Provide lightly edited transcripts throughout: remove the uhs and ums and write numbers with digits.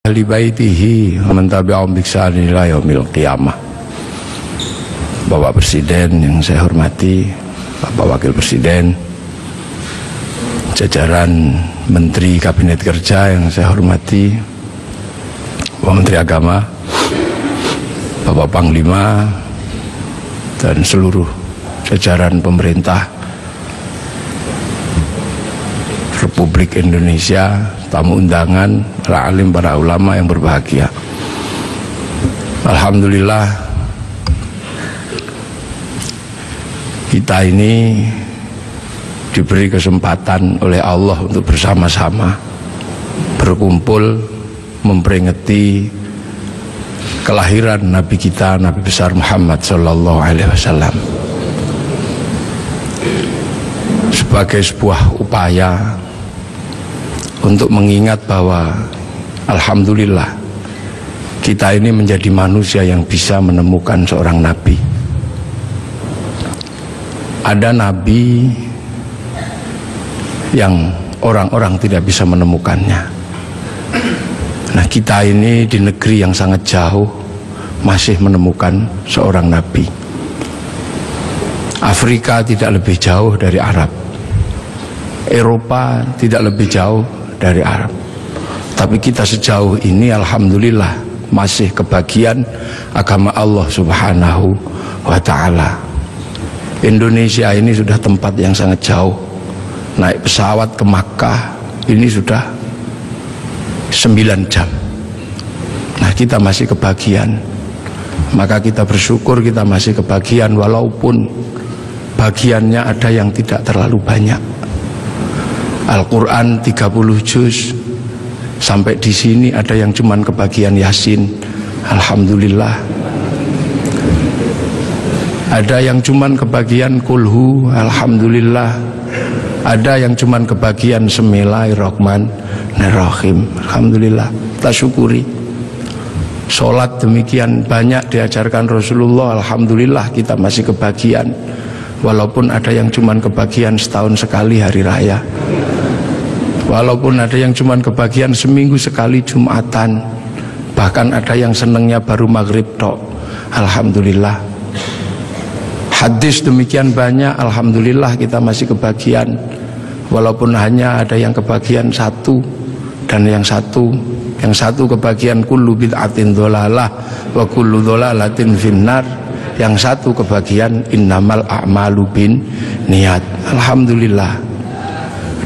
ahli baitihi wa man tabi'ahum bi ihsan ila yaumil qiyamah. Bapak Presiden yang saya hormati, Bapak Wakil Presiden, jajaran Menteri Kabinet Kerja yang saya hormati, Bapak Menteri Agama, Bapak Panglima, dan seluruh jajaran pemerintah Republik Indonesia, tamu undangan, para alim, para ulama yang berbahagia. Alhamdulillah, kita ini diberi kesempatan oleh Allah untuk bersama-sama berkumpul memperingati kelahiran Nabi kita, Nabi besar Muhammad Sallallahu Alaihi Wasallam, sebagai sebuah upaya untuk mengingat bahwa alhamdulillah kita ini menjadi manusia yang bisa menemukan seorang Nabi. Ada Nabi yang orang-orang tidak bisa menemukannya. Nah, kita ini di negeri yang sangat jauh masih menemukan seorang Nabi. Afrika tidak lebih jauh dari Arab, Eropa tidak lebih jauh dari Arab, tapi kita sejauh ini alhamdulillah masih kebagian agama Allah Subhanahu wa ta'ala. Indonesia ini sudah tempat yang sangat jauh. Naik pesawat ke Makkah ini sudah 9 jam. Nah, kita masih kebagian. Maka kita bersyukur kita masih kebagian, walaupun bagiannya ada yang tidak terlalu banyak. Al-Quran 30 juz, sampai di sini ada yang cuman kebagian Yasin, alhamdulillah. Ada yang cuman kebagian Kulhu, alhamdulillah. Ada yang cuman kebagian Bismillahirrahmanirrahim, alhamdulillah. Kita syukuri. Sholat demikian banyak diajarkan Rasulullah, alhamdulillah kita masih kebagian, walaupun ada yang cuman kebagian setahun sekali hari raya, walaupun ada yang cuman kebagian seminggu sekali Jumatan, bahkan ada yang senengnya baru maghrib tok, alhamdulillah. Hadis demikian banyak, alhamdulillah kita masih kebagian, walaupun hanya ada yang kebagian satu, dan yang satu kebagian kullu bid'atin dholalah wa kullu dholalatin finnar, yang satu kebagian innamal a'malu bin niat. Alhamdulillah,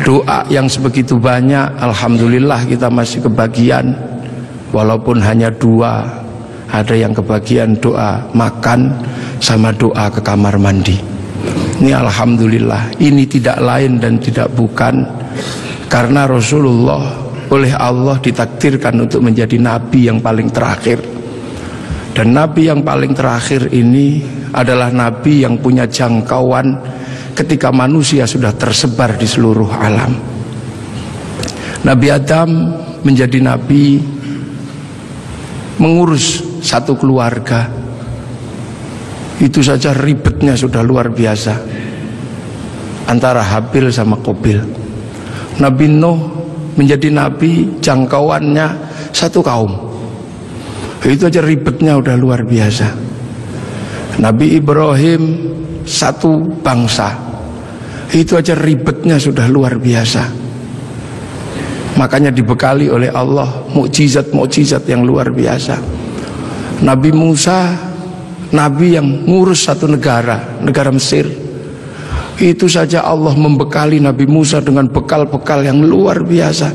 doa yang sebegitu banyak, alhamdulillah kita masih kebagian, walaupun hanya 2. Ada yang kebagian doa makan sama doa ke kamar mandi. Ini alhamdulillah, ini tidak lain dan tidak bukan karena Rasulullah oleh Allah ditakdirkan untuk menjadi nabi yang paling terakhir. Dan nabi yang paling terakhir ini adalah nabi yang punya jangkauan ketika manusia sudah tersebar di seluruh alam. Nabi Adam menjadi nabi, mengurus satu keluarga, itu saja ribetnya sudah luar biasa antara Habil sama Qabil. Nabi Nuh menjadi nabi, jangkauannya satu kaum, itu aja ribetnya udah luar biasa. Nabi Ibrahim satu bangsa, itu aja ribetnya sudah luar biasa. Makanya dibekali oleh Allah mukjizat-mukjizat yang luar biasa. Nabi Musa, nabi yang ngurus satu negara Mesir, itu saja Allah membekali Nabi Musa dengan bekal-bekal yang luar biasa.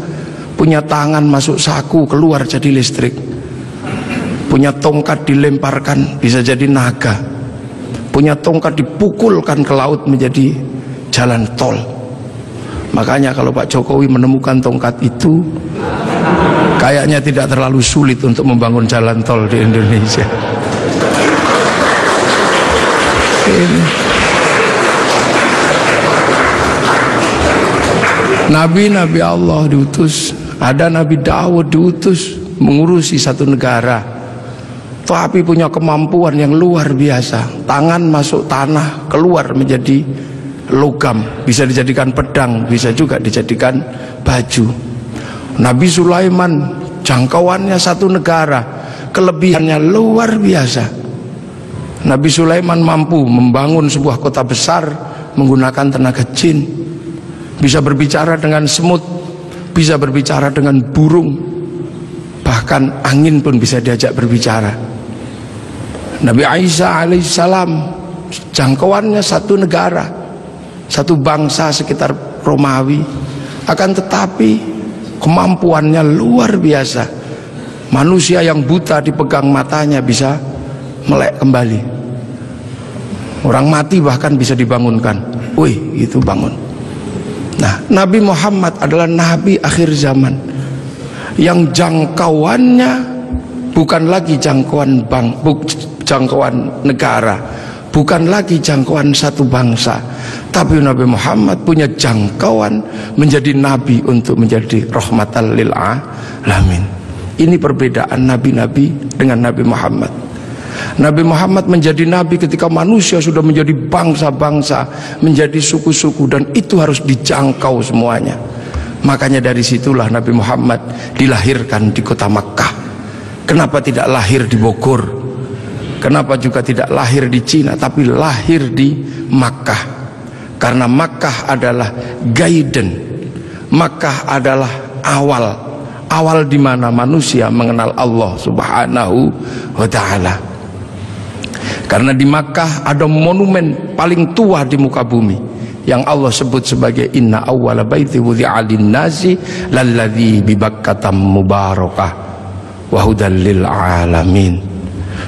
Punya tangan masuk saku, keluar jadi listrik. Punya tongkat dilemparkan bisa jadi naga. Punya tongkat dipukulkan ke laut menjadi jalan tol. Makanya kalau Pak Jokowi menemukan tongkat itu, kayaknya tidak terlalu sulit untuk membangun jalan tol di Indonesia. Nabi-nabi Allah diutus, ada Nabi Daud diutus mengurusi satu negara, tapi punya kemampuan yang luar biasa. Tangan masuk tanah, keluar menjadi logam, bisa dijadikan pedang, bisa juga dijadikan baju. Nabi Sulaiman jangkauannya satu negara, kelebihannya luar biasa. Nabi Sulaiman mampu membangun sebuah kota besar menggunakan tenaga jin, bisa berbicara dengan semut, bisa berbicara dengan burung, bahkan angin pun bisa diajak berbicara. Nabi Isa alaihissalam jangkauannya satu negara, satu bangsa sekitar Romawi, akan tetapi kemampuannya luar biasa. Manusia yang buta dipegang matanya bisa melek kembali, orang mati bahkan bisa dibangunkan. Wih, itu bangun. Nah, Nabi Muhammad adalah Nabi akhir zaman yang jangkauannya bukan lagi jangkauan negara, bukan lagi jangkauan satu bangsa, tapi Nabi Muhammad punya jangkauan menjadi nabi untuk menjadi rahmatan lil alamin. Ini perbedaan nabi-nabi dengan Nabi Muhammad. Nabi Muhammad menjadi nabi ketika manusia sudah menjadi bangsa-bangsa, menjadi suku-suku, dan itu harus dijangkau semuanya. Makanya dari situlah Nabi Muhammad dilahirkan di kota Makkah. Kenapa tidak lahir di Bogor? Kenapa juga tidak lahir di Cina, tapi lahir di Makkah? Karena Makkah adalah guidance, Makkah adalah awal di mana manusia mengenal Allah Subhanahu wa ta'ala. Karena di Makkah ada monumen paling tua di muka bumi yang Allah sebut sebagai inna awwala baiti wudi'a lin-nasi lalladzi bi Bakkah mubarakah wa hudal lil alamin.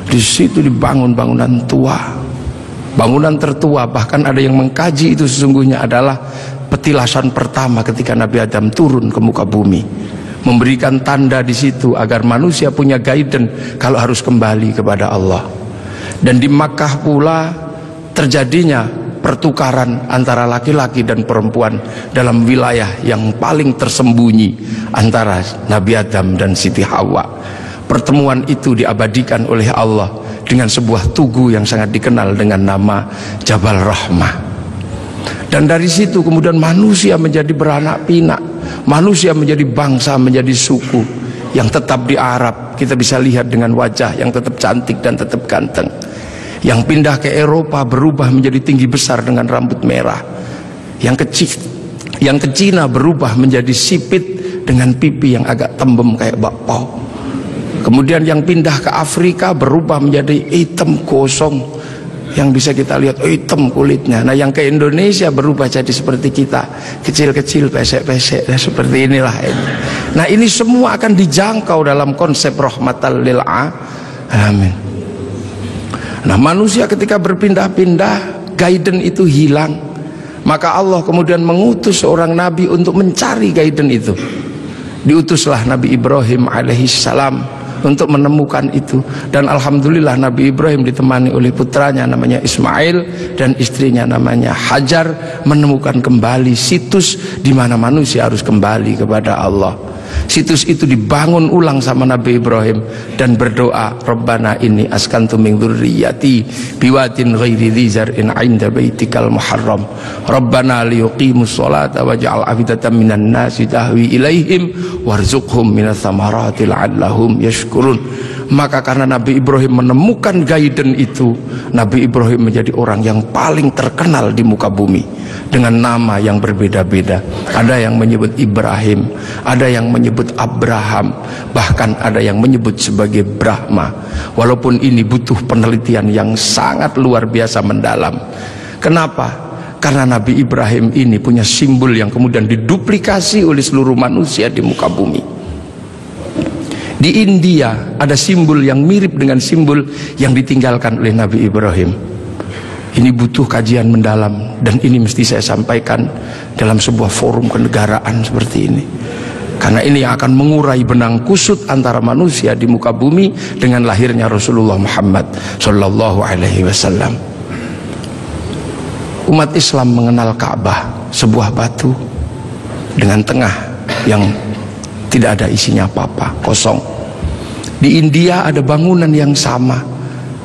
Di situ dibangun bangunan tua, bangunan tertua. Bahkan ada yang mengkaji itu sesungguhnya adalah petilasan pertama ketika Nabi Adam turun ke muka bumi, memberikan tanda di situ agar manusia punya guidance kalau harus kembali kepada Allah. Dan di Makkah pula terjadinya pertukaran antara laki-laki dan perempuan dalam wilayah yang paling tersembunyi antara Nabi Adam dan Siti Hawa. Pertemuan itu diabadikan oleh Allah dengan sebuah tugu yang sangat dikenal dengan nama Jabal Rahmah. Dan dari situ kemudian manusia menjadi beranak pinak, manusia menjadi bangsa, menjadi suku yang tetap di Arab. Kita bisa lihat dengan wajah yang tetap cantik dan tetap ganteng. Yang pindah ke Eropa berubah menjadi tinggi besar dengan rambut merah. Yang ke Cina berubah menjadi sipit dengan pipi yang agak tembem kayak bakpao. Kemudian yang pindah ke Afrika berubah menjadi hitam gosong, yang bisa kita lihat hitam kulitnya. Nah, yang ke Indonesia berubah jadi seperti kita, kecil-kecil, pesek-pesek, seperti inilah ini. Nah, ini semua akan dijangkau dalam konsep rahmatan lil alamin. Nah, manusia ketika berpindah-pindah, guidance itu hilang. Maka Allah kemudian mengutus seorang nabi untuk mencari guidance itu. Diutuslah Nabi Ibrahim alaihissalam untuk menemukan itu. Dan alhamdulillah Nabi Ibrahim ditemani oleh putranya namanya Ismail dan istrinya namanya Hajar, menemukan kembali situs di mana manusia harus kembali kepada Allah. Situs itu dibangun ulang sama Nabi Ibrahim dan berdoa, Rabbana inni askantu min dzurriyyati biwadin ghairi dzi zar'in 'inda baitikal muharram Rabbana liyuqimus sholata waj'al afidatan minan nasi tahwi ilaihim warzuqhum minas thamarati la'allahum yashkurun. Maka karena Nabi Ibrahim menemukan guidance itu, Nabi Ibrahim menjadi orang yang paling terkenal di muka bumi dengan nama yang berbeda-beda. Ada yang menyebut Ibrahim, ada yang menyebut Abraham, bahkan ada yang menyebut sebagai Brahma. Walaupun ini butuh penelitian yang sangat luar biasa mendalam. Kenapa? Karena Nabi Ibrahim ini punya simbol yang kemudian diduplikasi oleh seluruh manusia di muka bumi. Di India ada simbol yang mirip dengan simbol yang ditinggalkan oleh Nabi Ibrahim. Ini butuh kajian mendalam dan ini mesti saya sampaikan dalam sebuah forum kenegaraan seperti ini. Karena ini yang akan mengurai benang kusut antara manusia di muka bumi dengan lahirnya Rasulullah Muhammad sallallahu alaihi wasallam. Umat Islam mengenal Ka'bah, sebuah batu dengan tengah yang tidak ada isinya apa-apa, kosong. Di India ada bangunan yang sama,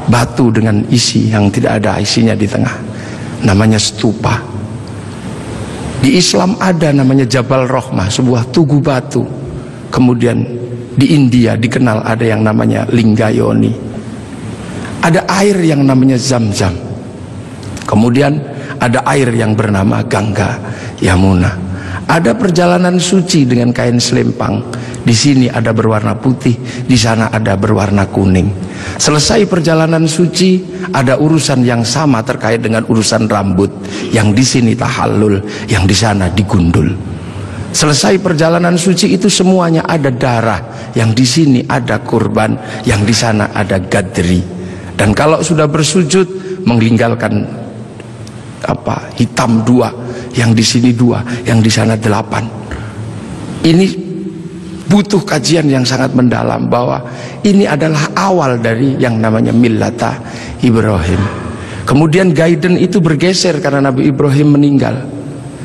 batu dengan isi yang tidak ada isinya di tengah, namanya stupa. Di Islam ada namanya Jabal Rahmah, sebuah tugu batu, kemudian Di India dikenal ada yang namanya Linggayoni. Ada air yang namanya Zam-Zam. Kemudian ada air yang bernama Gangga Yamuna. Ada perjalanan suci dengan kain selempang. Di sini ada berwarna putih, di sana ada berwarna kuning. Selesai perjalanan suci, ada urusan yang sama terkait dengan urusan rambut. Yang di sini tahallul, yang di sana digundul. Selesai perjalanan suci itu semuanya ada darah, yang di sini ada kurban, yang di sana ada gadri. Dan kalau sudah bersujud meninggalkan hitam 2, yang di sini 2, yang di sana 8. Ini butuh kajian yang sangat mendalam, bahwa ini adalah awal dari yang namanya millata Ibrahim. Kemudian guidance itu bergeser karena Nabi Ibrahim meninggal.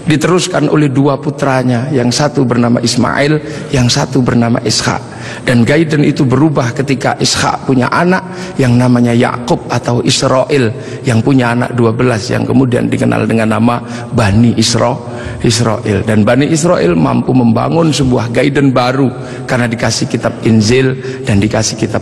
Diteruskan oleh 2 putranya, yang satu bernama Ismail, yang satu bernama Ishak. Dan guidance itu berubah ketika Ishak punya anak yang namanya Yakub atau Israel, yang punya anak 12 yang kemudian dikenal dengan nama Bani Israel. Dan Bani Israel mampu membangun sebuah guidance baru karena dikasih kitab Injil dan dikasih kitab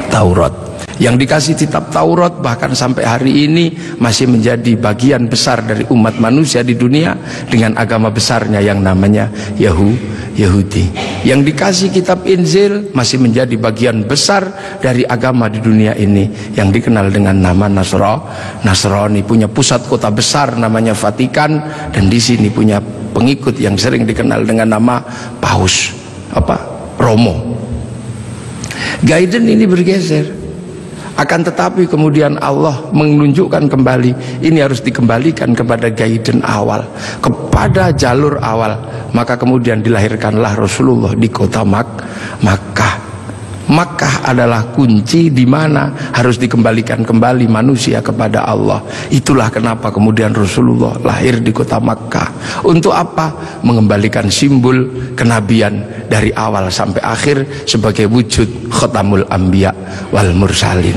Taurat. Yang dikasih kitab Taurat bahkan sampai hari ini masih menjadi bagian besar dari umat manusia di dunia, dengan agama besarnya yang namanya Yahudi. Yang dikasih kitab Injil masih menjadi bagian besar dari agama di dunia ini, yang dikenal dengan nama Nasrani. Punya pusat kota besar namanya Vatikan, dan di sini punya pengikut yang sering dikenal dengan nama Paus Romo. Guidance ini bergeser. Akan tetapi kemudian Allah menunjukkan kembali, ini harus dikembalikan kepada guidance awal, kepada jalur awal. Maka kemudian dilahirkanlah Rasulullah di kota Makkah. Makkah adalah kunci di mana harus dikembalikan kembali manusia kepada Allah. Itulah kenapa kemudian Rasulullah lahir di kota Makkah. Untuk apa? Mengembalikan simbol kenabian dari awal sampai akhir sebagai wujud Khatamul Anbiya wal Mursalin.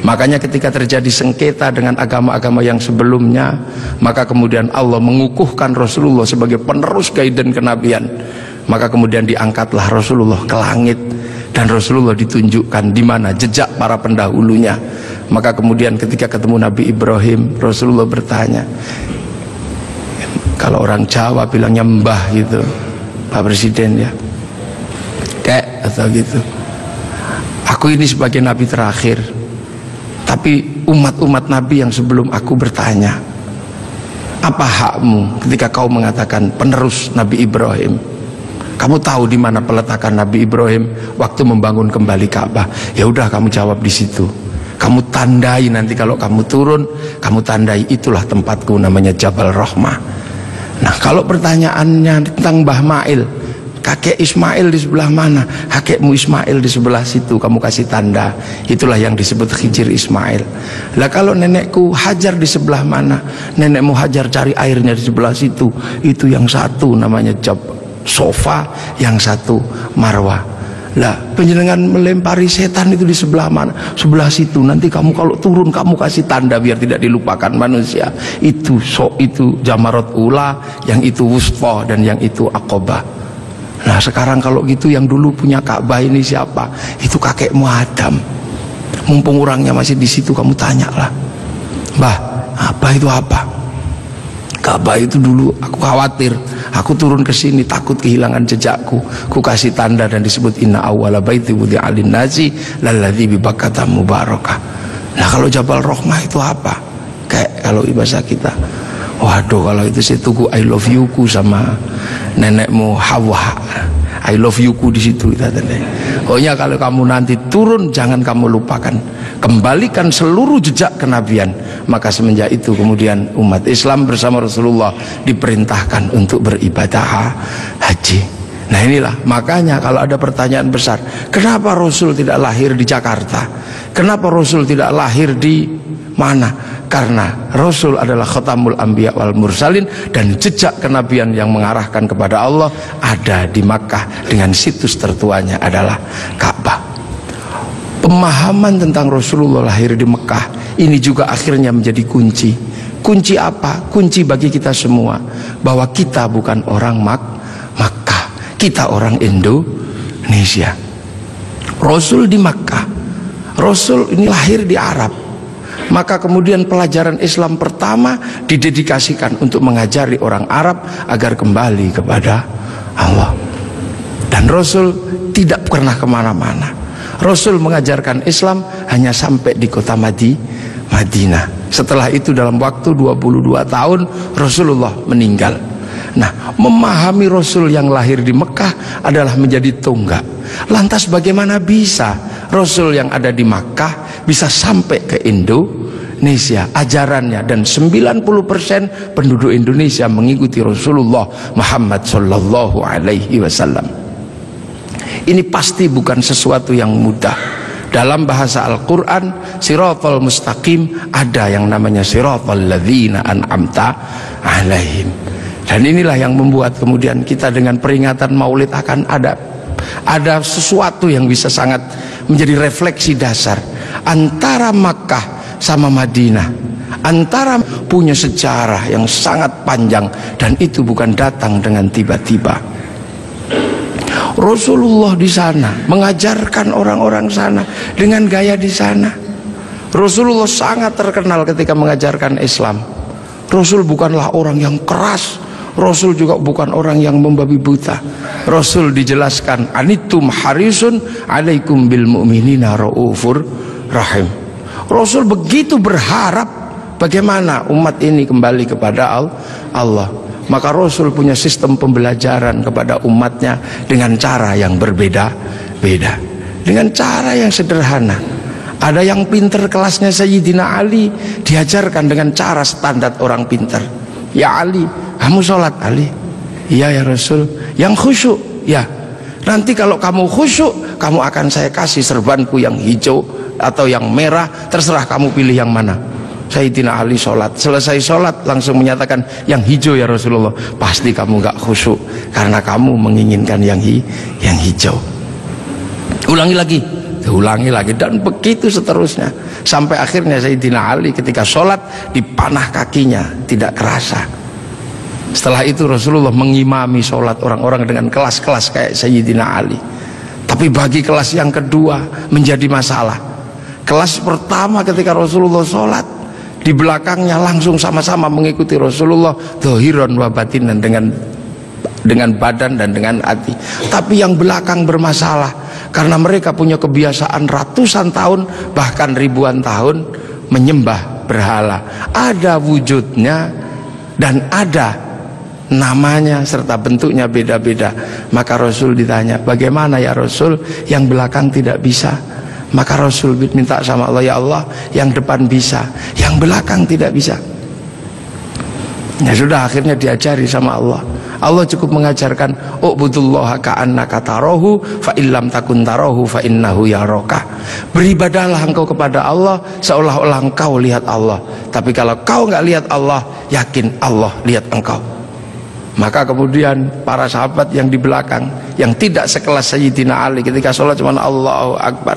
Makanya ketika terjadi sengketa dengan agama-agama yang sebelumnya, maka kemudian Allah mengukuhkan Rasulullah sebagai penerus guidance kenabian. Maka kemudian diangkatlah Rasulullah ke langit, dan Rasulullah ditunjukkan di mana jejak para pendahulunya. Maka kemudian ketika ketemu Nabi Ibrahim, Rasulullah bertanya, kalau orang Jawa bilangnya mbah gitu, Pak Presiden ya, kek atau gitu, aku ini sebagai Nabi terakhir, tapi umat-umat Nabi yang sebelum aku bertanya, apa hakmu ketika kau mengatakan penerus Nabi Ibrahim? Kamu tahu di mana peletakan Nabi Ibrahim waktu membangun kembali Ka'bah? Ya udah, kamu jawab di situ. Kamu tandai nanti kalau kamu turun, kamu tandai itulah tempatku, namanya Jabal Rahmah. Nah, kalau pertanyaannya tentang Mbah Mail, kakek Ismail di sebelah mana? Kakekmu Ismail di sebelah situ, kamu kasih tanda. Itulah yang disebut Khijir Ismail. Lah kalau nenekku Hajar di sebelah mana? Nenekmu Hajar cari airnya di sebelah situ. Itu yang satu namanya Sofa, yang satu Marwah. Lah penjenengan melempari setan itu di sebelah mana? Sebelah situ. Nanti kamu kalau turun kamu kasih tanda biar tidak dilupakan manusia. Itu Jamarat Ula, yang itu Wusta, dan yang itu Aqobah. Nah sekarang kalau gitu yang dulu punya Ka'bah ini siapa? Itu kakekmu Adam. Mumpung orangnya masih di situ, kamu tanyalah, Mbah, apa itu apa? Ka'bah itu dulu aku khawatir, aku turun ke sini takut kehilangan jejakku. Ku kasih tanda dan disebut inna awwala baiti wudi'a lin-nasi lalladzi bi Bakkah mubarakah. Nah kalau Jabal Rahmah itu apa? Kayak kalau bahasa kita, waduh kalau itu saya tunggu I love you ku sama nenekmu Hawa. I love you ku di situ kita tanda. Pokoknya kalau kamu nanti turun jangan kamu lupakan, kembalikan seluruh jejak kenabian. Maka semenjak itu kemudian umat Islam bersama Rasulullah diperintahkan untuk beribadah haji. Nah inilah makanya kalau ada pertanyaan besar, kenapa Rasul tidak lahir di Jakarta? Kenapa Rasul tidak lahir di mana? Karena Rasul adalah Khatamul Anbiya wal Mursalin, dan jejak kenabian yang mengarahkan kepada Allah ada di Makkah, dengan situs tertuanya adalah Ka'bah. Pemahaman tentang Rasulullah lahir di Mekah ini juga akhirnya menjadi kunci. Kunci apa? Kunci bagi kita semua bahwa kita bukan orang Makkah, kita orang Indonesia. Rasul di Makkah, Rasul ini lahir di Arab. Maka kemudian pelajaran Islam pertama didedikasikan untuk mengajari orang Arab agar kembali kepada Allah. Dan Rasul tidak pernah kemana-mana. Rasul mengajarkan Islam hanya sampai di kota Madinah. Setelah itu dalam waktu 22 tahun Rasulullah meninggal. Nah, memahami Rasul yang lahir di Mekah adalah menjadi tonggak. Lantas bagaimana bisa Rasul yang ada di Makkah bisa sampai ke Indonesia ajarannya, dan 90% penduduk Indonesia mengikuti Rasulullah Muhammad sallallahu alaihi wasallam. Ini pasti bukan sesuatu yang mudah. Dalam bahasa Al-Quran, siratal mustaqim, ada yang namanya siratal ladzina an'amta alaihim. Dan inilah yang membuat kemudian kita dengan peringatan Maulid akan ada sesuatu yang bisa sangat menjadi refleksi dasar antara Makkah sama Madinah, antara punya sejarah yang sangat panjang, dan itu bukan datang dengan tiba-tiba. Rasulullah di sana mengajarkan orang-orang sana dengan gaya di sana. Rasulullah sangat terkenal ketika mengajarkan Islam. Rasul bukanlah orang yang keras, Rasul juga bukan orang yang membabi buta. Rasul dijelaskan, anitum harisun alaikum bil mu'minina raufur rahim. Rasul begitu berharap bagaimana umat ini kembali kepada Allah. Maka Rasul punya sistem pembelajaran kepada umatnya dengan cara yang berbeda-beda, dengan cara yang sederhana. Ada yang pinter kelasnya Sayyidina Ali, diajarkan dengan cara standar orang pinter. Ya Ali, kamu sholat. Ali, iya ya Rasul. Yang khusyuk, ya. Nanti kalau kamu khusyuk, kamu akan saya kasih serbanku yang hijau atau yang merah, terserah kamu pilih yang mana. Sayyidina Ali sholat, selesai sholat langsung menyatakan, yang hijau ya Rasulullah. Pasti kamu gak khusyuk karena kamu menginginkan yang hijau. Ulangi lagi, dan begitu seterusnya, sampai akhirnya Sayyidina Ali ketika sholat dipanah kakinya tidak kerasa. Setelah itu Rasulullah mengimami sholat orang-orang dengan kelas-kelas kayak Sayyidina Ali. Tapi bagi kelas yang kedua menjadi masalah. Kelas pertama ketika Rasulullah sholat, di belakangnya langsung sama-sama mengikuti Rasulullah dhahiran wa batinan, dengan badan dan dengan hati. Tapi yang belakang bermasalah karena mereka punya kebiasaan ratusan tahun bahkan ribuan tahun menyembah berhala. Ada wujudnya dan ada namanya serta bentuknya beda-beda. Maka Rasul ditanya, bagaimana ya Rasul yang belakang tidak bisa? Maka Rasul minta sama Allah, ya Allah, yang depan bisa, yang belakang tidak bisa. Ya sudah, akhirnya diajari sama Allah. Allah cukup mengajarkan, u'budullaha ka'annaka tarahu fa illam takun tarahu fa innahu yaraka. Beribadahlah engkau kepada Allah seolah-olah engkau lihat Allah. Tapi kalau kau nggak lihat Allah, yakin Allah lihat engkau. Maka kemudian para sahabat yang di belakang, yang tidak sekelas Sayyidina Ali, ketika sholat cuma Allahu Akbar,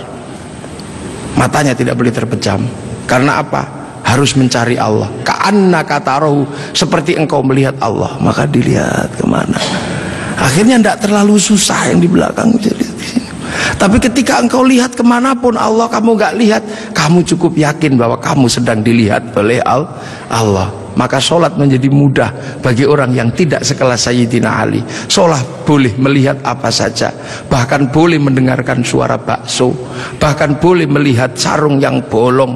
matanya tidak boleh terpejam. Karena apa? Harus mencari Allah. Ka'annaka tarahu, seperti engkau melihat Allah. Maka dilihat kemana. Akhirnya tidak terlalu susah yang di belakang. Tapi ketika engkau lihat kemanapun Allah kamu gak lihat, kamu cukup yakin bahwa kamu sedang dilihat oleh Allah. Maka sholat menjadi mudah bagi orang yang tidak sekelas Sayyidina Ali. Sholat boleh melihat apa saja, bahkan boleh mendengarkan suara bakso, bahkan boleh melihat sarung yang bolong.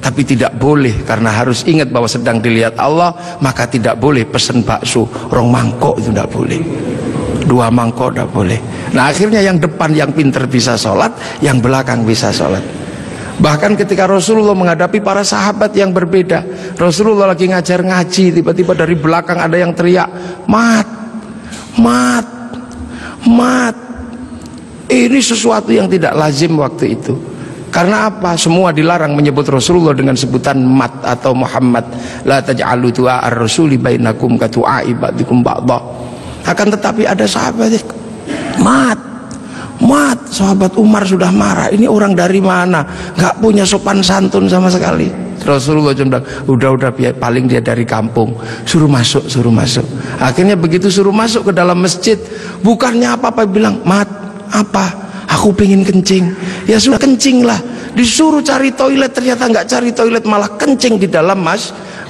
Tapi tidak boleh, karena harus ingat bahwa sedang dilihat Allah, maka tidak boleh pesen bakso rong mangkok, itu tidak boleh, 2 mangkok tidak boleh. Nah akhirnya yang depan yang pinter bisa sholat, yang belakang bisa sholat. Bahkan ketika Rasulullah menghadapi para sahabat yang berbeda, Rasulullah lagi ngajar ngaji, tiba-tiba dari belakang ada yang teriak, mat, mat, mat. Ini sesuatu yang tidak lazim waktu itu. Karena apa? Semua dilarang menyebut Rasulullah dengan sebutan mat atau Muhammad. La taj'alu du'a ar-rasuli bainakum ka du'a'i ba'dikum ba'dha. Akan tetapi ada sahabat, mat, mat. Sahabat Umar sudah marah. Ini orang dari mana? Gak punya sopan santun sama sekali. Rasulullah bilang, udah paling dia dari kampung. Suruh masuk. Akhirnya begitu suruh masuk ke dalam masjid, bukannya apa-apa, bilang, mat, Apa? Aku pengen kencing. Ya sudah, kencing lah. Disuruh cari toilet, ternyata nggak cari toilet, malah kencing di dalam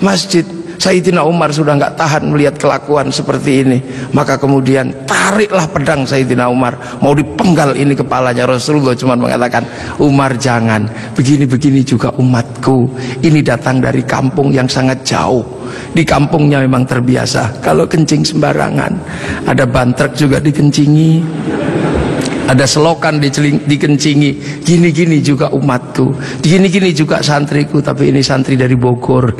masjid. Sayyidina Umar sudah nggak tahan melihat kelakuan seperti ini, maka kemudian tariklah pedang Sayyidina Umar, mau dipenggal ini kepalanya. Rasulullah cuma mengatakan, Umar jangan, begini-begini juga umatku, ini datang dari kampung yang sangat jauh, di kampungnya memang terbiasa kalau kencing sembarangan, ada bantrek juga dikencingi, ada selokan dikencingi, gini-gini juga umatku, gini-gini juga santriku, tapi ini santri dari Bogor.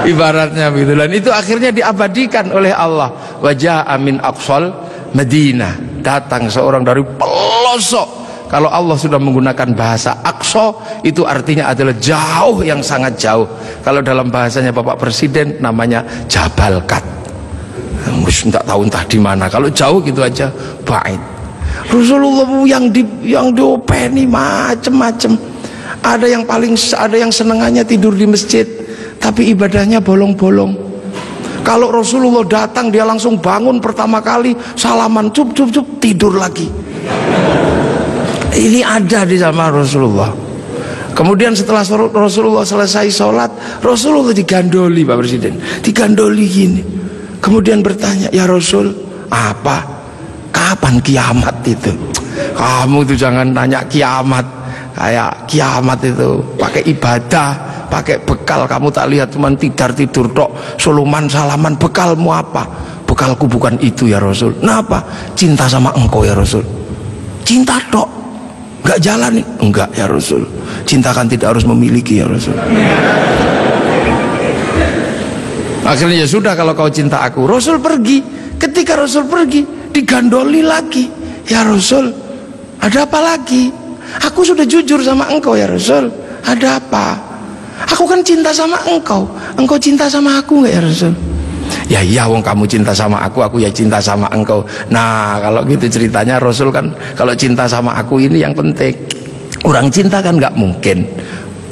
Ibaratnya begitu. Dan itu akhirnya diabadikan oleh Allah. Wajah amin aqsal Madinah, datang seorang dari pelosok. Kalau Allah sudah menggunakan bahasa aqsa, itu artinya adalah jauh, yang sangat jauh. Kalau dalam bahasanya Bapak Presiden namanya Jabal Kat, tidak tahu entah di mana. Kalau jauh gitu aja bait. Rasulullah yang diopeni macem-macem. Ada yang senengannya tidur di masjid, tapi ibadahnya bolong-bolong. Kalau Rasulullah datang, dia langsung bangun pertama kali, salaman, cup, tidur lagi. Ini ada di zaman Rasulullah. Kemudian setelah Rasulullah selesai sholat, Rasulullah digandoli, Pak Presiden, digandoli gini. Kemudian bertanya, ya Rasul, apa? Kapan kiamat itu? Kamu tuh jangan tanya kiamat. Kayak kiamat itu pakai ibadah, pakai bekal. Kamu tak lihat cuma tidur tok, suluman salaman. Bekalmu apa? Bekalku bukan itu ya Rasul. Nah apa? Cinta sama engkau ya Rasul. Cinta tok, nggak jalan? Enggak ya Rasul. Cinta kan tidak harus memiliki ya Rasul. Akhirnya ya sudah, kalau kau cinta aku. Rasul pergi. Ketika Rasul pergi, digandoli lagi. Ya Rasul, ada apa lagi? Aku sudah jujur sama engkau ya Rasul. Ada apa? Aku kan cinta sama engkau. Engkau cinta sama aku nggak ya Rasul? Ya iya, wong kamu cinta sama aku ya cinta sama engkau. Nah kalau gitu ceritanya, Rasul kan kalau cinta sama aku ini yang penting. Orang cinta kan nggak mungkin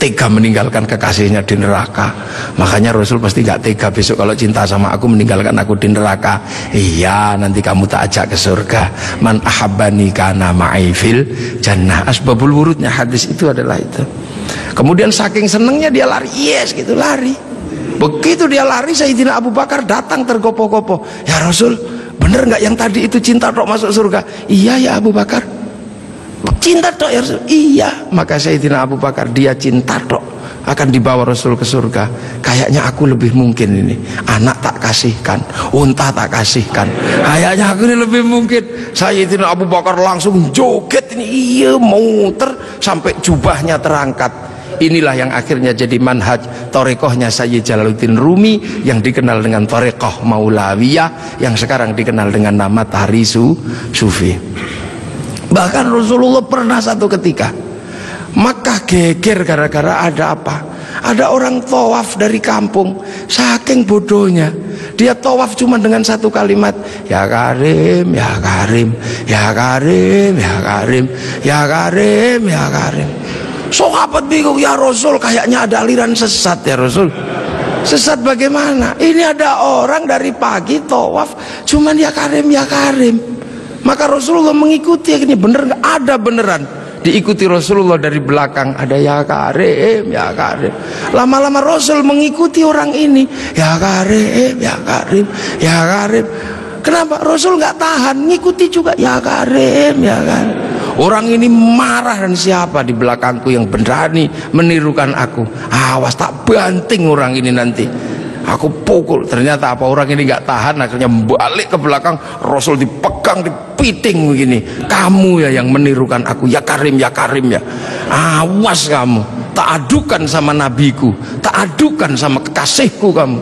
tega meninggalkan kekasihnya di neraka. Makanya Rasul pasti gak tega besok kalau cinta sama aku meninggalkan aku di neraka. Iya, nanti kamu tak ajak ke surga. Man ahabbani kana ma'i fil jannah. Asbabul wurudnya hadis itu adalah itu. Kemudian saking senengnya dia lari, yes gitu, lari. Begitu dia lari, Sayyidina Abu Bakar datang tergopoh-gopoh. Ya Rasul, bener gak yang tadi itu cinta tok masuk surga? Iya ya Abu Bakar, cinta tok ya Rasul. Iya. Maka Sayyidina Abu Bakar, dia cinta tok akan dibawa Rasul ke surga. Kayaknya aku lebih mungkin ini, anak tak kasihkan, unta tak kasihkan, kayaknya aku ini lebih mungkin. Sayyidina Abu Bakar langsung joget ini, iya, muter sampai jubahnya terangkat. Inilah yang akhirnya jadi manhaj torekohnya Sayyid Jalaluddin Rumi, yang dikenal dengan torekoh Maulawiyah, yang sekarang dikenal dengan nama Tahrisu Sufi. Bahkan Rasulullah pernah satu ketika Makkah geger gara-gara ada apa? Ada orang tawaf dari kampung, saking bodohnya dia tawaf cuma dengan satu kalimat, ya Karim, ya Karim, ya Karim, ya Karim, ya Karim, ya Karim. Sahabat bingung, ya Rasul, kayaknya ada aliran sesat ya Rasul. Sesat bagaimana? Ini ada orang dari pagi tawaf cuman ya Karim, ya Karim. Maka Rasulullah mengikuti, ini bener nggak? Ada beneran. Diikuti Rasulullah dari belakang, ada ya Karim, ya Karim. Lama-lama Rasul mengikuti orang ini, ya Karim, ya Karim, ya Karim. Kenapa? Rasul nggak tahan, ngikuti juga, ya Karim, ya Karim. Orang ini marah, dan siapa di belakangku yang berani menirukan aku? Awas, tak banting orang ini nanti. Aku pukul. Ternyata apa, orang ini nggak tahan, akhirnya balik ke belakang. Rasul dipegang, dipiting begini. Kamu ya yang menirukan aku, ya Karim, ya Karim ya. Awas kamu, tak adukan sama nabiku, tak adukan sama kekasihku kamu.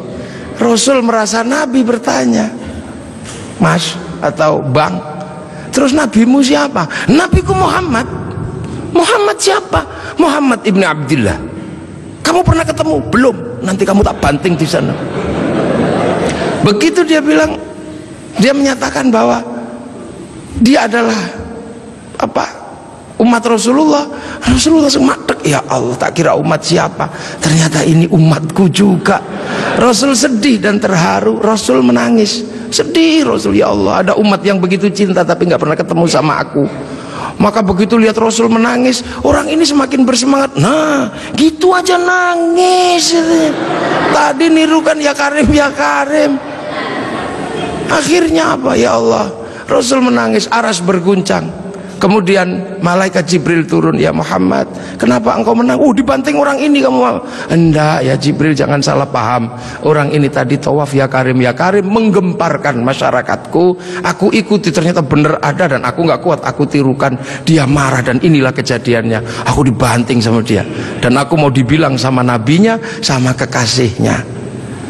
Rasul merasa Nabi bertanya, Mas atau Bang, terus nabimu siapa? Nabiku Muhammad. Muhammad siapa? Muhammad ibn Abdillah. Kamu pernah ketemu? Belum. Nanti kamu tak banting di sana. Begitu dia bilang, dia menyatakan bahwa dia adalah apa? Umat Rasulullah. Rasulullah langsung matek, ya Allah, tak kira umat siapa, ternyata ini umatku juga. Rasul sedih dan terharu, Rasul menangis. Sedih Rasul, ya Allah, ada umat yang begitu cinta tapi nggak pernah ketemu sama aku. Maka begitu lihat Rasul menangis, orang ini semakin bersemangat. Nah, gitu aja nangis. Tadi nirukan ya Karim, ya Karim. Akhirnya apa? Ya Allah, Rasul menangis, aras berguncang. Kemudian malaikat Jibril turun, ya Muhammad, kenapa engkau menang? Dibanting orang ini kamu. Enggak ya Jibril, jangan salah paham. Orang ini tadi tawaf ya Karim menggemparkan masyarakatku. Aku ikuti, ternyata benar ada dan aku nggak kuat, aku tirukan. Dia marah dan inilah kejadiannya. Aku dibanting sama dia dan aku mau dibilang sama nabinya, sama kekasihnya.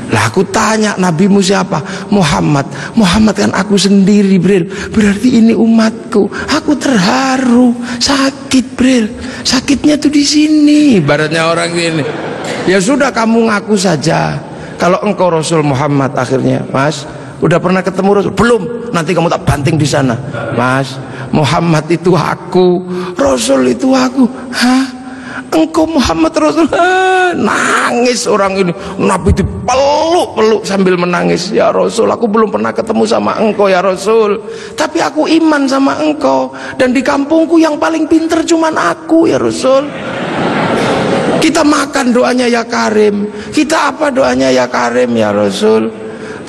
Lah aku tanya, nabimu siapa? Muhammad. Muhammad kan aku sendiri, Bril. Berarti ini umatku. Aku terharu, sakit, Bril. Sakitnya tuh di sini. Ibaratnya orang ini. Ya sudah, kamu ngaku saja kalau engkau Rasul Muhammad. Akhirnya, Mas, udah pernah ketemu Rasul? Belum. Nanti kamu tak banting di sana. Mas, Muhammad itu aku, Rasul itu aku. Hah? Engkau Muhammad Rasul? Nangis orang ini. Nabi dipeluk-peluk sambil menangis. Ya Rasul, aku belum pernah ketemu sama engkau ya Rasul, tapi aku iman sama engkau. Dan di kampungku yang paling pinter cuman aku ya Rasul. Kita makan doanya ya Karim, kita apa doanya ya Karim ya Rasul.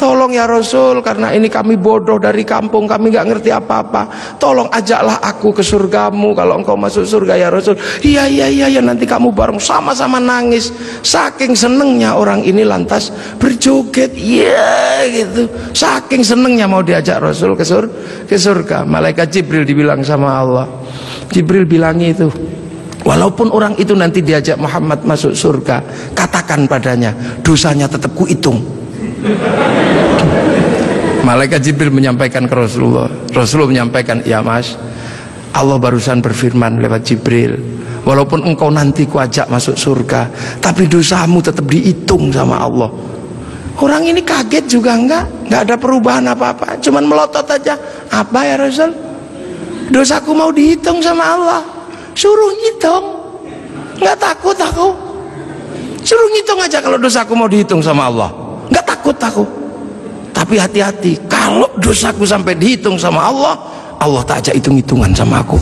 Tolong ya Rasul, karena ini kami bodoh dari kampung, kami nggak ngerti apa-apa. Tolong ajaklah aku ke surgamu kalau engkau masuk surga ya Rasul. Iya, nanti kamu bareng, sama-sama nangis. Saking senengnya orang ini lantas berjoget, iya gitu. Saking senengnya mau diajak Rasul ke surga. Malaikat Jibril dibilang sama Allah. Jibril bilang itu, walaupun orang itu nanti diajak Muhammad masuk surga, katakan padanya, dosanya tetap kuhitung. Malaikat Jibril menyampaikan ke Rasulullah. Rasulullah menyampaikan, ya Mas, Allah barusan berfirman lewat Jibril, walaupun engkau nanti kuajak masuk surga, tapi dosamu tetap dihitung sama Allah. Orang ini kaget juga enggak ada perubahan apa-apa, cuman melotot aja. Apa ya Rasul? Dosaku mau dihitung sama Allah. Suruh ngitung, nggak takut aku. Suruh ngitung aja kalau dosaku mau dihitung sama Allah. Nggak takut aku. Tapi hati-hati, kalau dosaku sampai dihitung sama Allah, Allah tak ajak hitung-hitungan sama aku.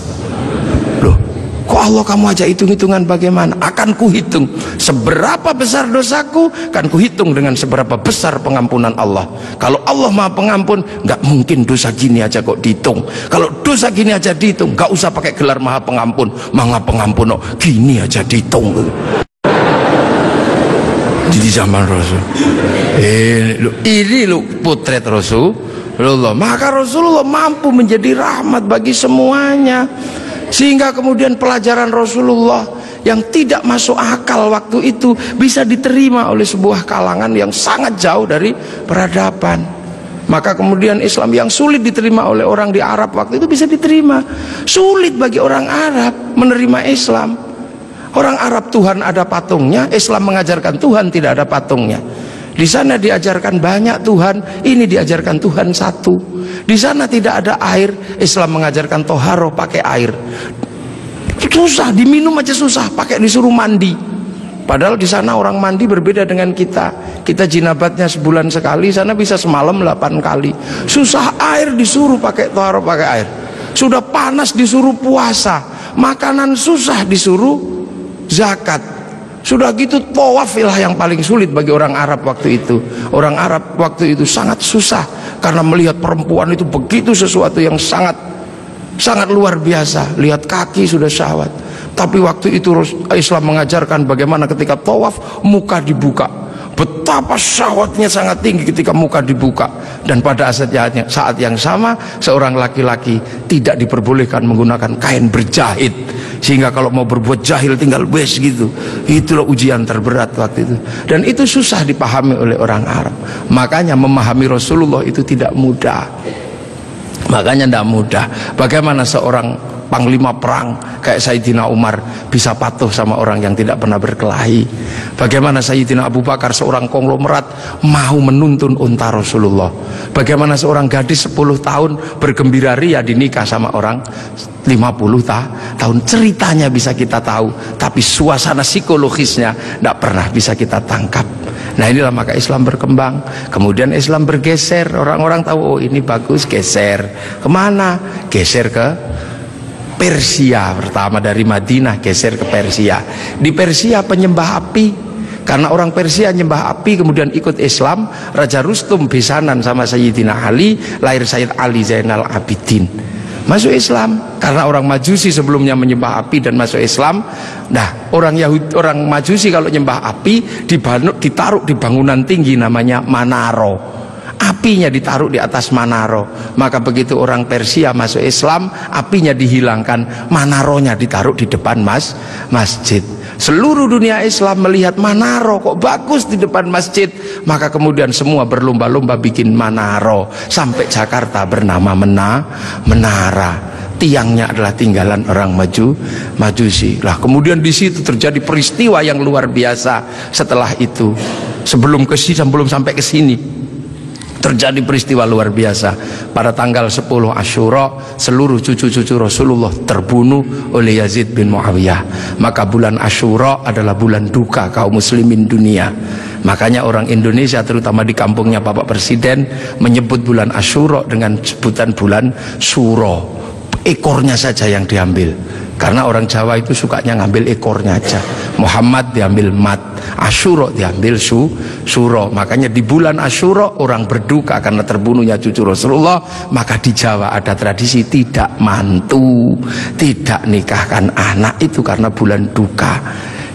Loh, kok Allah kamu ajak hitung-hitungan bagaimana? Akan kuhitung seberapa besar dosaku, kan kuhitung dengan seberapa besar pengampunan Allah. Kalau Allah Maha Pengampun, nggak mungkin dosa gini aja kok dihitung. Kalau dosa gini aja dihitung, nggak usah pakai gelar Maha Pengampun. Maha Pengampun, oh, gini aja dihitung. Di zaman Rasul ini lu potret Rasulullah. Maka Rasulullah mampu menjadi rahmat bagi semuanya, sehingga kemudian pelajaran Rasulullah yang tidak masuk akal waktu itu bisa diterima oleh sebuah kalangan yang sangat jauh dari peradaban. Maka kemudian Islam yang sulit diterima oleh orang di Arab waktu itu bisa diterima. Sulit bagi orang Arab menerima Islam. Orang Arab Tuhan ada patungnya, Islam mengajarkan Tuhan tidak ada patungnya. Di sana diajarkan banyak Tuhan, ini diajarkan Tuhan satu. Di sana tidak ada air, Islam mengajarkan toharoh pakai air. Susah, diminum aja susah, pakai disuruh mandi. Padahal di sana orang mandi berbeda dengan kita. Kita jinabatnya sebulan sekali, sana bisa semalam 8 kali. Susah air disuruh pakai toharoh pakai air. Sudah panas disuruh puasa, makanan susah disuruh zakat. Sudah gitu tawafilah yang paling sulit bagi orang Arab waktu itu. Orang Arab waktu itu sangat susah karena melihat perempuan itu begitu sesuatu yang sangat luar biasa. Lihat kaki sudah syahwat. Tapi waktu itu Islam mengajarkan bagaimana ketika tawaf muka dibuka. Betapa syahwatnya sangat tinggi ketika muka dibuka. Dan pada saat yang sama seorang laki-laki tidak diperbolehkan menggunakan kain berjahit, sehingga kalau mau berbuat jahil tinggal wes gitu. Itulah ujian terberat waktu itu. Dan itu susah dipahami oleh orang Arab. Makanya memahami Rasulullah itu tidak mudah. Makanya tidak mudah. Bagaimana seorang panglima perang kayak Sayyidina Umar bisa patuh sama orang yang tidak pernah berkelahi? Bagaimana Sayyidina Abu Bakar seorang konglomerat mau menuntun unta Rasulullah? Bagaimana seorang gadis 10 tahun bergembira ria dinikah sama orang 50 tahun? Ceritanya bisa kita tahu, tapi suasana psikologisnya tidak pernah bisa kita tangkap. Nah inilah maka Islam berkembang. Kemudian Islam bergeser, orang-orang tahu oh ini bagus, geser. Kemana? Geser ke Persia. Pertama dari Madinah geser ke Persia. Di Persia penyembah api, karena orang Persia nyembah api, kemudian ikut Islam. Raja Rustum besanan sama Sayyidina Ali, lahir Sayyid Ali Zainal Abidin, masuk Islam. Karena orang Majusi sebelumnya menyembah api dan masuk Islam. Nah orang Majusi kalau nyembah api ditaruh di bangunan tinggi namanya Manaro, apinya ditaruh di atas Manaro. Maka begitu orang Persia masuk Islam, apinya dihilangkan, Manaronya ditaruh di depan masjid. Seluruh dunia Islam melihat Manaro kok bagus di depan masjid, maka kemudian semua berlomba-lomba bikin Manaro. Sampai Jakarta bernama Menara. Tiangnya adalah tinggalan orang Majusi. Lah kemudian di situ terjadi peristiwa yang luar biasa. Setelah itu, sebelum sampai ke sini, terjadi peristiwa luar biasa. Pada tanggal 10 Asyura, seluruh cucu-cucu Rasulullah terbunuh oleh Yazid bin Muawiyah. Maka bulan Asyura adalah bulan duka kaum muslimin dunia. Makanya orang Indonesia, terutama di kampungnya Bapak Presiden, menyebut bulan Asyura dengan sebutan bulan Suro. Ekornya saja yang diambil, karena orang Jawa itu sukanya ngambil ekornya aja. Muhammad diambil mat, Asyura diambil suro. Makanya di bulan Asyura orang berduka karena terbunuhnya cucu Rasulullah. Maka di Jawa ada tradisi tidak mantu, tidak nikahkan anak, itu karena bulan duka.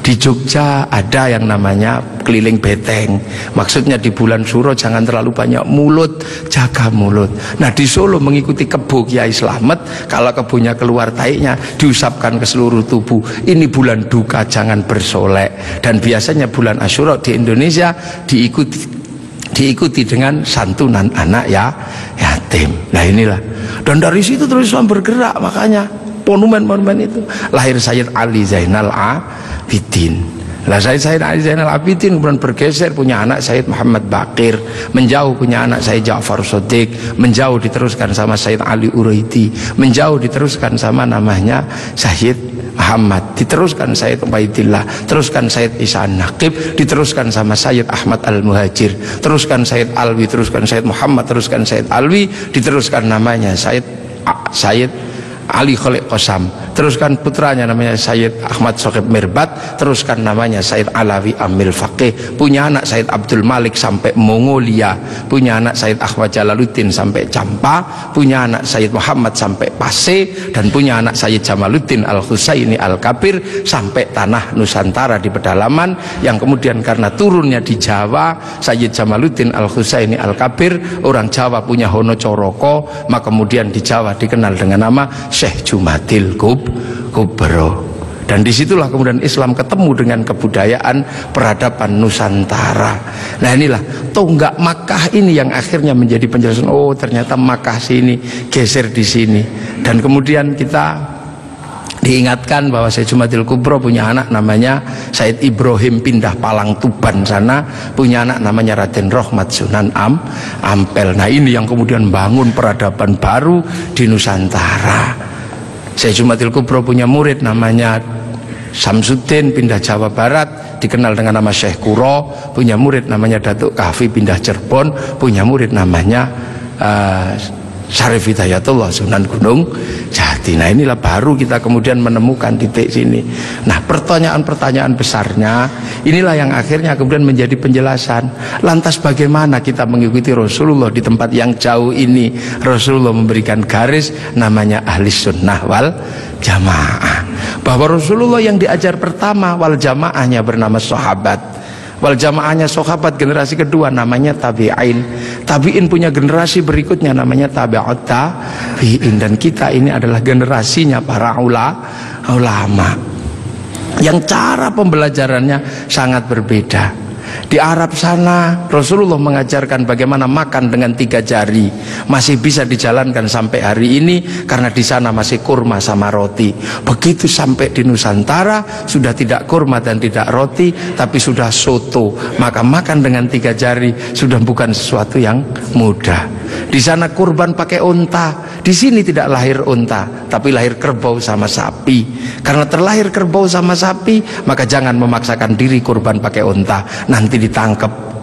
Di Jogja ada yang namanya keliling beteng. Maksudnya di bulan Suro jangan terlalu banyak mulut, jaga mulut. Nah di Solo mengikuti kebo Kiai Slamet, kalau kebonya keluar taiknya diusapkan ke seluruh tubuh. Ini bulan duka, jangan bersolek. Dan biasanya bulan Asyura di Indonesia diikuti dengan santunan anak yatim. Nah inilah. Dan dari situ terus Islam bergerak, makanya monumen-monumen itu. Lahir Sayyid Ali Zainal Abidin. Lah Sayyid Ali Zainal Abidin kemudian bergeser, punya anak Sayyid Muhammad Baqir, menjauh punya anak Sayyid Ja'far Shadiq, menjauh diteruskan sama Sayyid Ali Uraidi, menjauh diteruskan sama namanya Sayyid Muhammad, diteruskan Sayyid Ubaidillah, teruskan Sayyid Isa Naqib, diteruskan sama Sayyid Ahmad Al-Muhajir, teruskan Sayyid Alwi, teruskan Sayyid Muhammad, teruskan Sayyid Alwi, diteruskan namanya Sayyid Ali Khalid Qasam, teruskan putranya namanya Sayyid Ahmad Sohib Mirbat, teruskan namanya Sayyid Alawi Amil Faqih, punya anak Sayyid Abdul Malik sampai Mongolia, punya anak Sayyid Ahmad Jalaluddin sampai Campa, punya anak Sayyid Muhammad sampai Pase, dan punya anak Sayyid Jamaluddin Al-Husaini Al-Kabir sampai tanah Nusantara di pedalaman. Yang kemudian karena turunnya di Jawa, Sayyid Jamaluddin Al-Husaini Al-Kabir, orang Jawa punya Hono Coroko, maka kemudian di Jawa dikenal dengan nama Syekh Jumadil Kubro. Dan disitulah kemudian Islam ketemu dengan kebudayaan peradaban Nusantara. Nah inilah tonggak Makkah ini yang akhirnya menjadi penjelasan, oh ternyata Makkah sini, geser di sini. Dan kemudian kita diingatkan bahwa Syekh Jumadil Kubro punya anak namanya Said Ibrahim, pindah Palang Tuban sana, punya anak namanya Raden Rohmat Sunan Ampel. Nah ini yang kemudian bangun peradaban baru di Nusantara. Syekh Jumadil Kubro punya murid namanya Samsuddin, pindah Jawa Barat, dikenal dengan nama Syekh Kuro, punya murid namanya Datuk Kahfi, pindah Cirebon, punya murid namanya Syarif Hidayatullah Sunan Gunung Jati. Nah inilah baru kita kemudian menemukan titik sini. Nah pertanyaan-pertanyaan besarnya inilah yang akhirnya kemudian menjadi penjelasan. Lantas bagaimana kita mengikuti Rasulullah di tempat yang jauh ini? Rasulullah memberikan garis namanya ahli sunnah wal jamaah, bahwa Rasulullah yang diajar pertama wal jamaahnya bernama sahabat, wal jamaahnya sahabat generasi kedua namanya tabi'in, tabi'in punya generasi berikutnya namanya tabi'ut tabi'in, dan kita ini adalah generasinya para ulama yang cara pembelajarannya sangat berbeda. Di Arab sana Rasulullah mengajarkan bagaimana makan dengan 3 jari, masih bisa dijalankan sampai hari ini karena di sana masih kurma sama roti. Begitu sampai di Nusantara sudah tidak kurma dan tidak roti, tapi sudah soto, maka makan dengan 3 jari sudah bukan sesuatu yang mudah. Di sana kurban pakai unta, di sini tidak lahir unta tapi lahir kerbau sama sapi. Karena terlahir kerbau sama sapi, maka jangan memaksakan diri kurban pakai unta, nanti ditangkap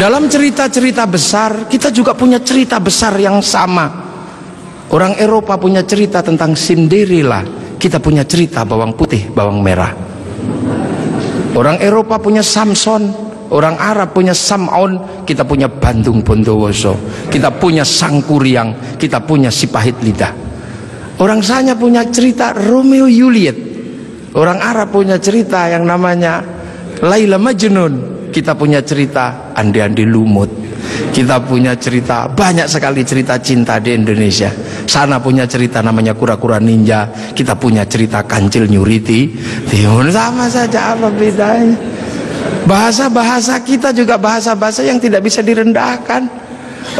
Dalam cerita-cerita besar, kita juga punya cerita besar yang sama. Orang Eropa punya cerita tentang Cinderella, kita punya cerita bawang putih, bawang merah. Orang Eropa punya Samson, orang Arab punya Sam'on, kita punya Bandung Bondowoso, kita punya Sangkuriang, kita punya si pahit lidah. Orang Sanya punya cerita Romeo Juliet, orang Arab punya cerita yang namanya Laila Majnun, kita punya cerita Andi-Andi Lumut, kita punya cerita, banyak sekali cerita cinta di Indonesia. Sana punya cerita namanya Kura-Kura Ninja, kita punya cerita Kancil Nyuriti. Sama saja, apa bedanya? Bahasa-bahasa kita juga bahasa-bahasa yang tidak bisa direndahkan.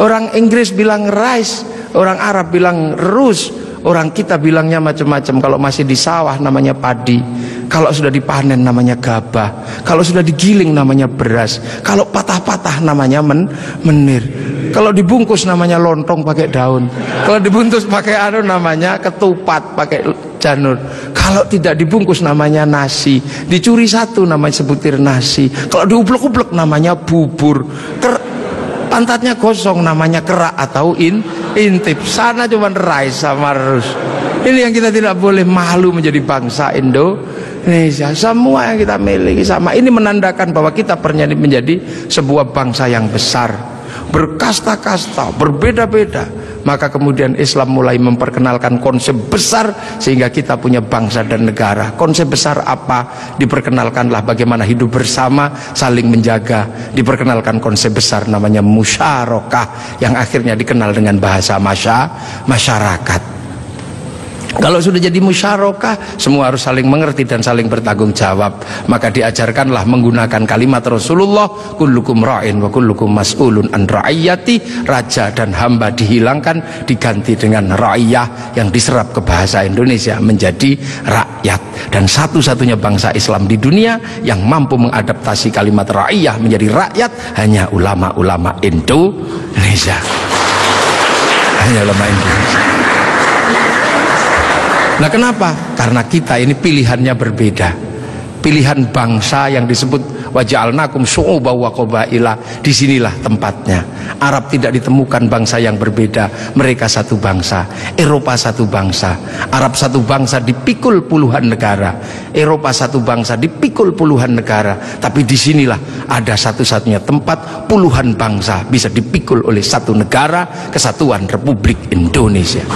Orang Inggris bilang rice, orang Arab bilang rus, orang kita bilangnya macam-macam. Kalau masih di sawah namanya padi, kalau sudah dipanen namanya gabah, kalau sudah digiling namanya beras, kalau patah-patah namanya menir, kalau dibungkus namanya lontong pakai daun, kalau dibungkus pakai namanya ketupat pakai janur, kalau tidak dibungkus namanya nasi, dicuri satu namanya sebutir nasi, kalau diublek-ublek namanya bubur, pantatnya gosong namanya kerak atau intip. Sana cuma rice sama rus. Ini yang kita tidak boleh malu menjadi bangsa Indonesia. Semua yang kita miliki sama. Ini menandakan bahwa kita pernah menjadi sebuah bangsa yang besar, berkasta-kasta, berbeda-beda. Maka kemudian Islam mulai memperkenalkan konsep besar sehingga kita punya bangsa dan negara. Konsep besar apa? Diperkenalkanlah bagaimana hidup bersama, saling menjaga. Diperkenalkan konsep besar namanya musyarakah, yang akhirnya dikenal dengan bahasa masyarakat. Kalau sudah jadi musyarakah, semua harus saling mengerti dan saling bertanggung jawab. Maka diajarkanlah menggunakan kalimat Rasulullah, kullukum ra'in wa kullukum mas'ulun an ra'iyati. Raja dan hamba dihilangkan, diganti dengan ra'iyah, yang diserap ke bahasa Indonesia menjadi rakyat. Dan satu-satunya bangsa Islam di dunia yang mampu mengadaptasi kalimat ra'iyah menjadi rakyat hanya ulama-ulama Indonesia. Hanya ulama Indonesia. Nah, kenapa? Karena kita ini pilihannya berbeda. Pilihan bangsa yang disebut waja'alnakum syu'uban wa qabaila, disinilah tempatnya. Arab tidak ditemukan bangsa yang berbeda, mereka satu bangsa. Eropa satu bangsa, Arab satu bangsa dipikul puluhan negara, Eropa satu bangsa dipikul puluhan negara. Tapi disinilah ada satu-satunya tempat puluhan bangsa bisa dipikul oleh satu negara, Kesatuan Republik Indonesia.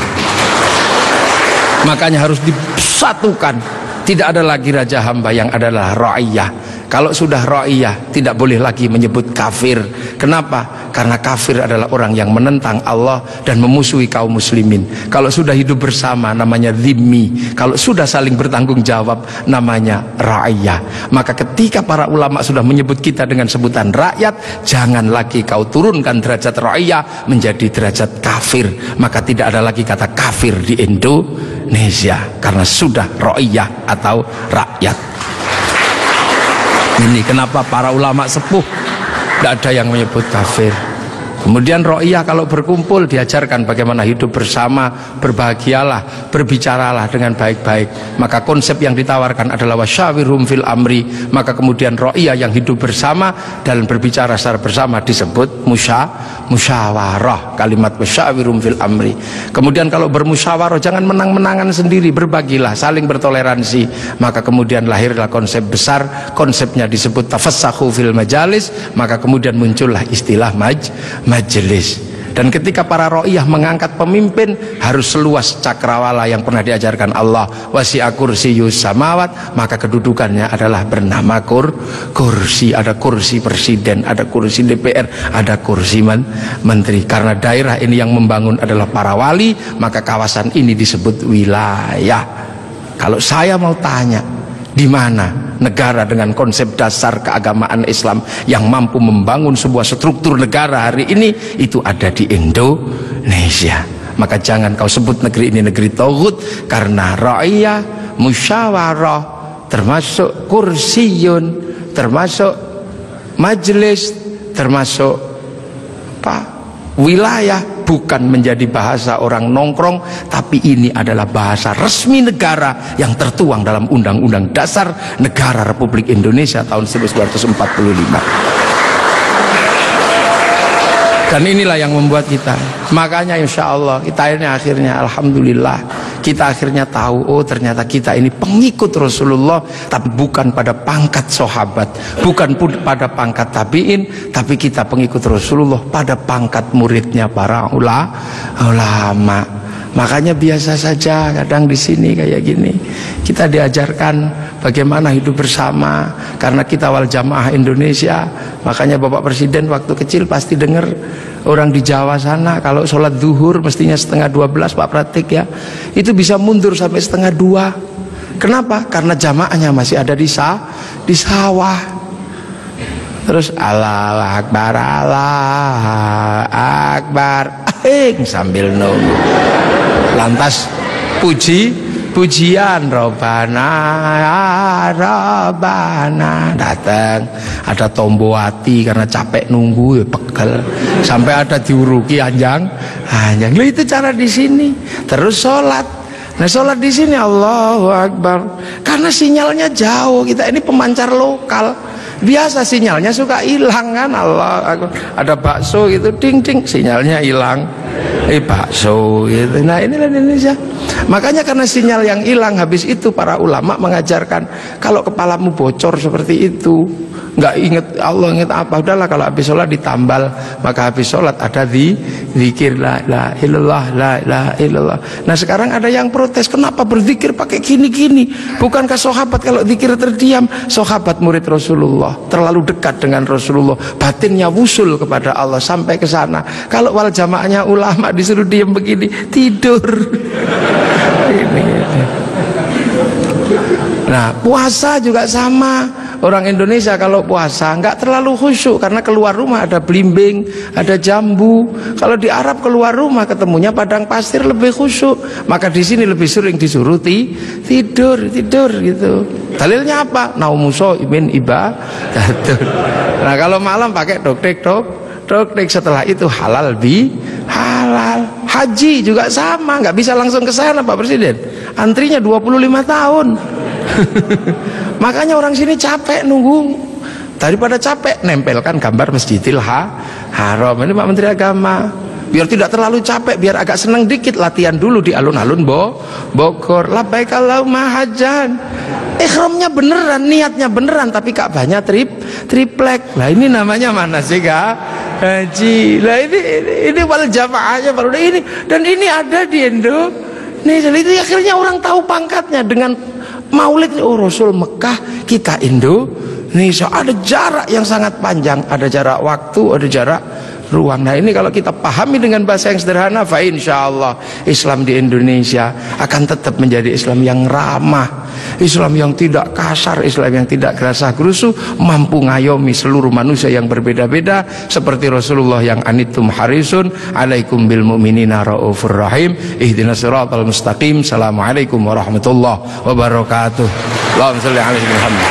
Makanya harus disatukan. Tidak ada lagi raja hamba, yang adalah ra'iyah. Kalau sudah ra'iyah, tidak boleh lagi menyebut kafir. Kenapa? Karena kafir adalah orang yang menentang Allah dan memusuhi kaum muslimin. Kalau sudah hidup bersama namanya dhimmi. Kalau sudah saling bertanggung jawab namanya ra'iyah. Maka ketika para ulama sudah menyebut kita dengan sebutan rakyat, jangan lagi kau turunkan derajat ra'iyah menjadi derajat kafir. Maka tidak ada lagi kata kafir di Indonesia, karena sudah ra'iyah atau rakyat. Ini kenapa para ulama sepuh tidak ada yang menyebut kafir. Kemudian ra'iyah kalau berkumpul diajarkan bagaimana hidup bersama, berbahagialah, berbicaralah dengan baik-baik. Maka konsep yang ditawarkan adalah wasyawirhum fil amri. Maka kemudian ra'iyah yang hidup bersama dan berbicara secara bersama disebut musyawarah. Kalimat wasyawirhum fil amri. Kemudian kalau bermusyawarah jangan menang-menangan sendiri, berbagilah, saling bertoleransi. Maka kemudian lahirlah konsep besar, konsepnya disebut tafassahu fil majalis. Maka kemudian muncullah istilah majelis. Dan ketika para ra'iyah mengangkat pemimpin, harus seluas cakrawala yang pernah diajarkan Allah, wasi'a kursiyus samawat, maka kedudukannya adalah bernama kursi. Ada kursi presiden, ada kursi DPR, ada kursi menteri. Karena daerah ini yang membangun adalah para wali, maka kawasan ini disebut wilayah. Kalau saya mau tanya, di mana negara dengan konsep dasar keagamaan Islam yang mampu membangun sebuah struktur negara hari ini? Itu ada di Indonesia. Maka jangan kau sebut negeri ini negeri tauhid, karena ra'iyah, musyawarah, termasuk kursiyun, termasuk majelis, termasuk wilayah, bukan menjadi bahasa orang nongkrong, tapi ini adalah bahasa resmi negara yang tertuang dalam Undang-Undang Dasar Negara Republik Indonesia tahun 1945. Dan inilah yang membuat kita, makanya insya Allah kita ini akhirnya alhamdulillah kita akhirnya tahu, oh ternyata kita ini pengikut Rasulullah, tapi bukan pada pangkat sahabat, bukan pun pada pangkat tabiin, tapi kita pengikut Rasulullah pada pangkat muridnya para ulama. Makanya biasa saja kadang di sini kayak gini kita diajarkan bagaimana hidup bersama, karena kita wal jamaah Indonesia. Makanya Bapak Presiden waktu kecil pasti dengar orang di Jawa sana kalau sholat zuhur mestinya 11:30 Pak Pratik ya, itu bisa mundur sampai 1:30. Kenapa? Karena jamaahnya masih ada di sawah. Terus Allah Akbar, Allah Akbar, sambil nunggu. Lantas pujian Robana datang, ada tombowati karena capek nunggu ya pegel, sampai ada diuruki anjang. Nah, itu cara di sini. Terus sholat. Nah, sholat di sini Allahu Akbar. Karena sinyalnya jauh, kita ini pemancar lokal. Biasa sinyalnya suka hilang kan. Allah Akbar. Ada bakso gitu, ding ding, sinyalnya hilang. Bakso gitu. Nah, inilah Indonesia. Makanya karena sinyal yang hilang, habis itu para ulama mengajarkan kalau kepalamu bocor seperti itu, nggak inget Allah, inget apa, udahlah kalau habis sholat ditambal, maka habis sholat ada zikir la ilaha illallah, la ilaha illallah. Nah sekarang ada yang protes, kenapa berzikir pakai gini-gini? Bukankah sahabat kalau zikir terdiam? Sahabat murid Rasulullah terlalu dekat dengan Rasulullah, batinnya wusul kepada Allah sampai ke sana. Kalau wal jamaahnya ulama disuruh diam begini, tidur. Nah, puasa juga sama. Orang Indonesia kalau puasa nggak terlalu khusyuk karena keluar rumah ada belimbing, ada jambu. Kalau di Arab keluar rumah ketemunya padang pasir lebih khusyuk. Maka di sini lebih sering disuruh tidur gitu. Dalilnya apa? Naumuso imin ibadatun. Nah, kalau malam pakai doktek. Setelah itu halal halal. Haji juga sama, nggak bisa langsung ke sana Pak Presiden. Antrinya 25 tahun. Makanya orang sini capek nunggu. Daripada capek, nempelkan gambar Masjidil Haram. Ini Pak Menteri Agama. Biar tidak terlalu capek, biar agak senang dikit, latihan dulu di alun-alun Bogor. Labbaik Allahumma hajjan. Ihramnya beneran, niatnya beneran, tapi Ka'bahnya triplek. Lah ini namanya mana sih haji. Lah ini wal jamaahnya baru ini, dan ini ada di Indonesia. Itu akhirnya orang tahu pangkatnya dengan Maulid. Oh, Rasul Mekah, kita Indonesia. Ada jarak yang sangat panjang, ada jarak waktu, ada jarak ruang. Nah ini kalau kita pahami dengan bahasa yang sederhana, fa insyaallah Islam di Indonesia akan tetap menjadi Islam yang ramah, Islam yang tidak kasar, Islam yang tidak gerasah gerusu, mampu ngayomi seluruh manusia yang berbeda-beda, seperti Rasulullah yang anittum harisun alaikum bil mu'minina raufur rahim ihdinas siratal mustaqim. Assalamualaikum warahmatullahi wabarakatuh. Allahumma shalli ala sayyidina Muhammad.